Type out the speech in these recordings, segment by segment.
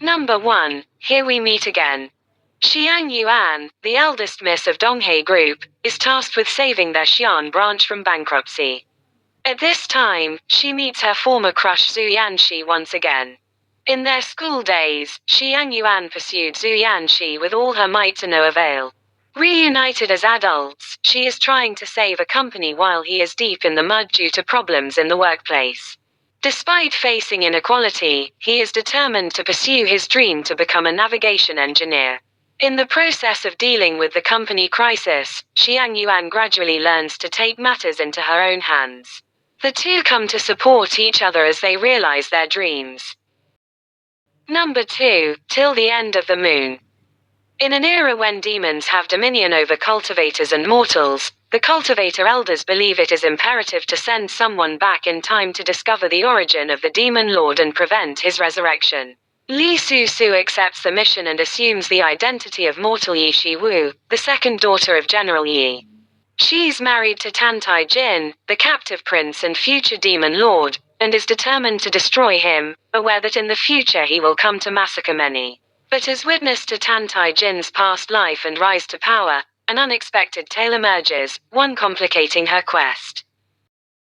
Number 1. Here we meet again. Xiang Yuan, the eldest miss of Donghae Group, is tasked with saving their Xi'an branch from bankruptcy. At this time, she meets her former crush Zhu Yanxi once again. In their school days, Xiang Yuan pursued Zhu Yanxi with all her might to no avail. Reunited as adults, she is trying to save a company while he is deep in the mud due to problems in the workplace. Despite facing inequality, he is determined to pursue his dream to become a navigation engineer. In the process of dealing with the company crisis, Xiang Yuan gradually learns to take matters into her own hands. The two come to support each other as they realize their dreams. Number 2. Till the End of the Moon. In an era when demons have dominion over cultivators and mortals, the cultivator elders believe it is imperative to send someone back in time to discover the origin of the demon lord and prevent his resurrection. Li Su accepts the mission and assumes the identity of mortal Yi Shiwu, the second daughter of General Yi. She's married to Tantai Jin, the captive prince and future demon lord, and is determined to destroy him, aware that in the future he will come to massacre many. But as witness to Tantai Jin's past life and rise to power, an unexpected tale emerges, one complicating her quest.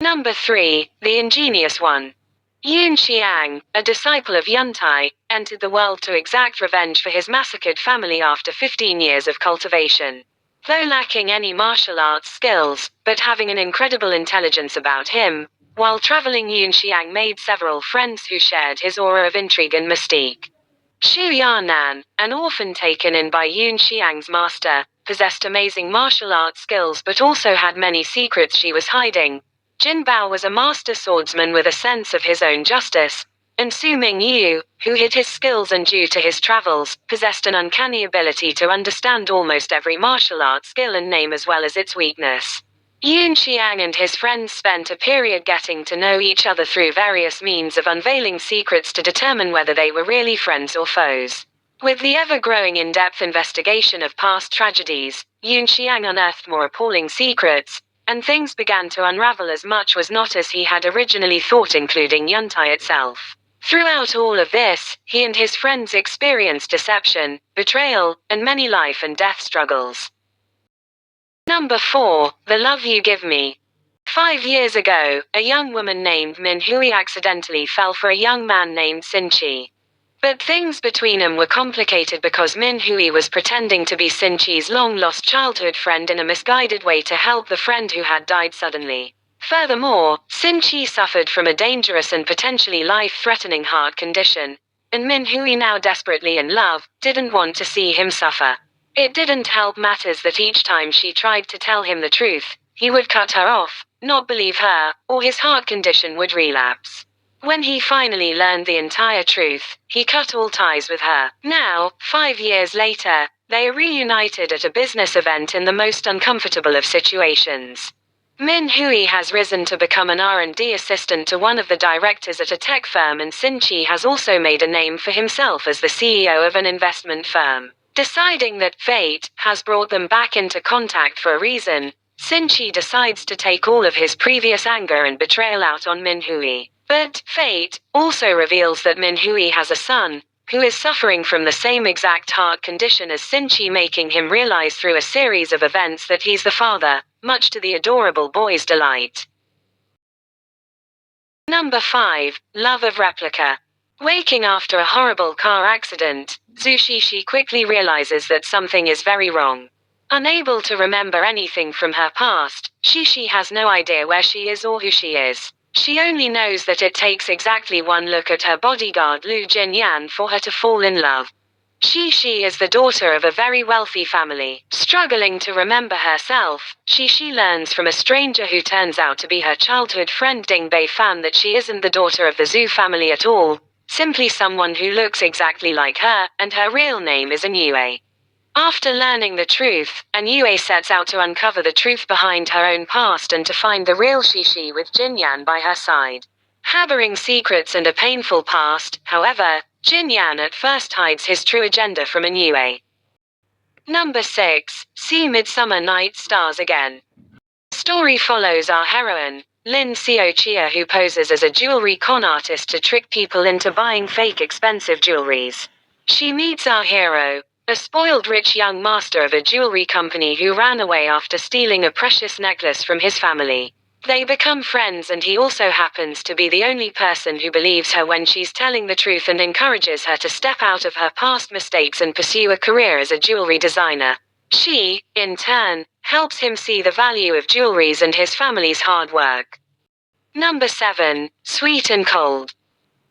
Number 3. The Ingenious One. Yun Xiang, a disciple of Yuntai, entered the world to exact revenge for his massacred family after 15 years of cultivation. Though lacking any martial arts skills, but having an incredible intelligence about him, while traveling Yun Xiang made several friends who shared his aura of intrigue and mystique. Xu Yanan, an orphan taken in by Yun Xiang's master, possessed amazing martial arts skills but also had many secrets she was hiding. Jin Bao was a master swordsman with a sense of his own justice, and Su Mingyu, who hid his skills and due to his travels, possessed an uncanny ability to understand almost every martial art skill and name as well as its weakness. Yun Xiang and his friends spent a period getting to know each other through various means of unveiling secrets to determine whether they were really friends or foes. With the ever-growing in-depth investigation of past tragedies, Yun Xiang unearthed more appalling secrets, and things began to unravel as much was not as he had originally thought, including Yuntai itself. Throughout all of this, he and his friends experienced deception, betrayal, and many life and death struggles. Number 4. The Love You Give Me. 5 years ago, a young woman named Min Hui accidentally fell for a young man named Sin Chi. But things between them were complicated because Min Hui was pretending to be Sin Chi's long-lost childhood friend in a misguided way to help the friend who had died suddenly. Furthermore, Sin Chi suffered from a dangerous and potentially life-threatening heart condition, and Min Hui, now desperately in love, didn't want to see him suffer. It didn't help matters that each time she tried to tell him the truth, he would cut her off, not believe her, or his heart condition would relapse. When he finally learned the entire truth, he cut all ties with her. Now, 5 years later, they are reunited at a business event in the most uncomfortable of situations. Min Hui has risen to become an R&D assistant to one of the directors at a tech firm, and Sin Chi has also made a name for himself as the CEO of an investment firm. Deciding that fate has brought them back into contact for a reason, Sin Chi decides to take all of his previous anger and betrayal out on Min Hui. But fate also reveals that Min Hui has a son, who is suffering from the same exact heart condition as Sin Chi, making him realize through a series of events that he's the father, much to the adorable boy's delight. Number 5. Love of Replica. Waking after a horrible car accident, Zhu Shishi quickly realizes that something is very wrong. Unable to remember anything from her past, Shishi has no idea where she is or who she is. She only knows that it takes exactly one look at her bodyguard Lu Jinyan for her to fall in love. Shishi is the daughter of a very wealthy family. Struggling to remember herself, Shishi learns from a stranger who turns out to be her childhood friend Ding Bei Fan that she isn't the daughter of the Zhu family at all, simply someone who looks exactly like her, and her real name is Anue. After learning the truth, Anue sets out to uncover the truth behind her own past and to find the real Shishi with Jinyan by her side. Harboring secrets and a painful past, however, Jinyan at first hides his true agenda from Anue. Number 6. See Midsummer Night Stars Again. The story follows our heroine, Lin Xiaoqia, who poses as a jewelry con artist to trick people into buying fake expensive jewelries. She meets our hero, a spoiled rich young master of a jewelry company who ran away after stealing a precious necklace from his family. They become friends, and he also happens to be the only person who believes her when she's telling the truth and encourages her to step out of her past mistakes and pursue a career as a jewelry designer. She, in turn, helps him see the value of jewelries and his family's hard work. Number 7. Sweet and Cold.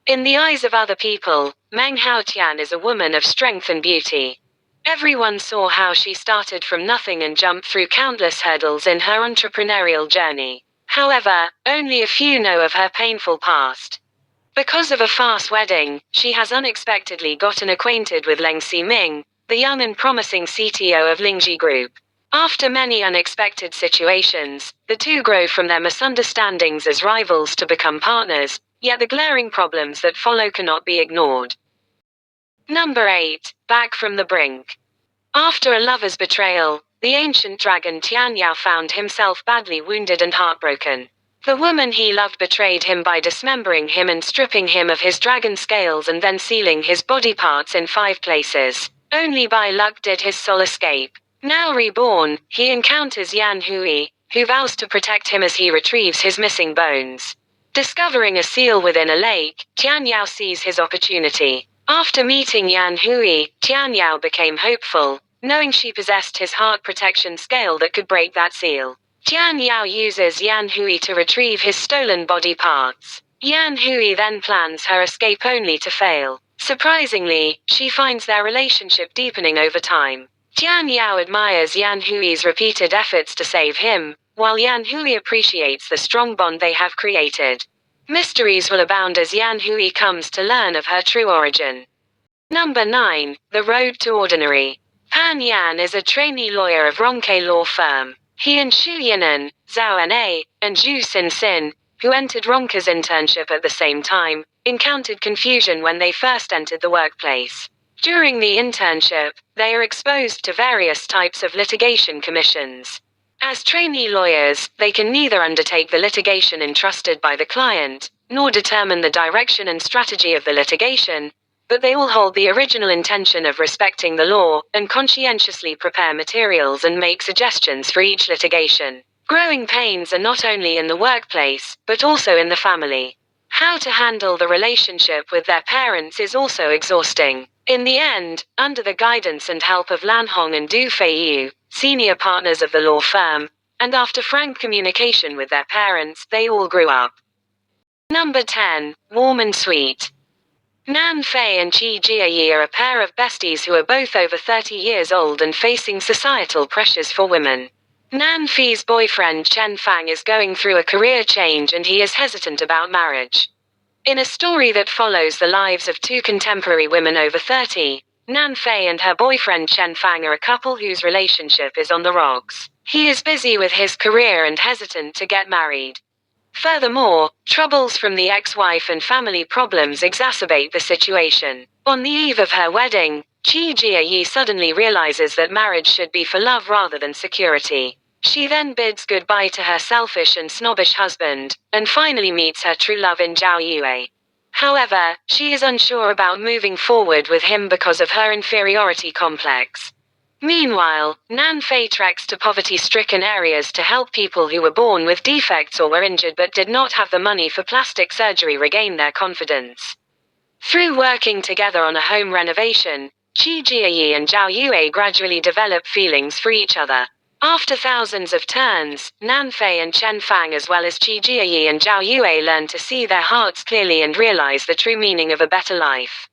In the eyes of other people, Meng Haotian is a woman of strength and beauty. Everyone saw how she started from nothing and jumped through countless hurdles in her entrepreneurial journey. However, only a few know of her painful past. Because of a farce wedding, she has unexpectedly gotten acquainted with Leng Ximing, the young and promising CTO of Lingji Group. After many unexpected situations, the two grow from their misunderstandings as rivals to become partners, yet the glaring problems that follow cannot be ignored. Number 8. Back from the Brink. After a lover's betrayal, the ancient dragon Tian Yao found himself badly wounded and heartbroken. The woman he loved betrayed him by dismembering him and stripping him of his dragon scales and then sealing his body parts in 5 places. Only by luck did his soul escape. Now reborn, he encounters Yan Hui, who vows to protect him as he retrieves his missing bones. Discovering a seal within a lake, Tian Yao sees his opportunity. After meeting Yan Hui, Tian Yao became hopeful, knowing she possessed his heart protection scale that could break that seal. Tian Yao uses Yan Hui to retrieve his stolen body parts. Yan Hui then plans her escape only to fail. Surprisingly, she finds their relationship deepening over time. Tian Yao admires Yan Hui's repeated efforts to save him, while Yan Hui appreciates the strong bond they have created. Mysteries will abound as Yan Hui comes to learn of her true origin. Number 9. The Road to Ordinary. Pan Yan is a trainee lawyer of Ronke law firm. He and Xu Yinan, Zhao Na, and Zhu Xin, who entered Ronke's internship at the same time, encountered confusion when they first entered the workplace. During the internship, they are exposed to various types of litigation commissions. As trainee lawyers, they can neither undertake the litigation entrusted by the client, nor determine the direction and strategy of the litigation, but they all hold the original intention of respecting the law, and conscientiously prepare materials and make suggestions for each litigation. Growing pains are not only in the workplace, but also in the family. How to handle the relationship with their parents is also exhausting. In the end, under the guidance and help of Lan Hong and Du Feiyu, senior partners of the law firm, and after frank communication with their parents, they all grew up. Number 10. Warm and Sweet. Nan Fei and Qi Jieyi are a pair of besties who are both over 30 years old and facing societal pressures for women. Nan Fei's boyfriend Chen Fang is going through a career change and he is hesitant about marriage. In a story that follows the lives of two contemporary women over 30, Nan Fei and her boyfriend Chen Fang are a couple whose relationship is on the rocks. He is busy with his career and hesitant to get married. Furthermore, troubles from the ex-wife and family problems exacerbate the situation. On the eve of her wedding, Qi Jieyi suddenly realizes that marriage should be for love rather than security. She then bids goodbye to her selfish and snobbish husband, and finally meets her true love in Zhao Yue. However, she is unsure about moving forward with him because of her inferiority complex. Meanwhile, Nan Fei treks to poverty-stricken areas to help people who were born with defects or were injured but did not have the money for plastic surgery regain their confidence. Through working together on a home renovation, Qi Jieyi and Zhao Yue gradually develop feelings for each other. After thousands of turns, Nan Fei and Chen Fang as well as Qi Jieyi and Zhao Yue learn to see their hearts clearly and realize the true meaning of a better life.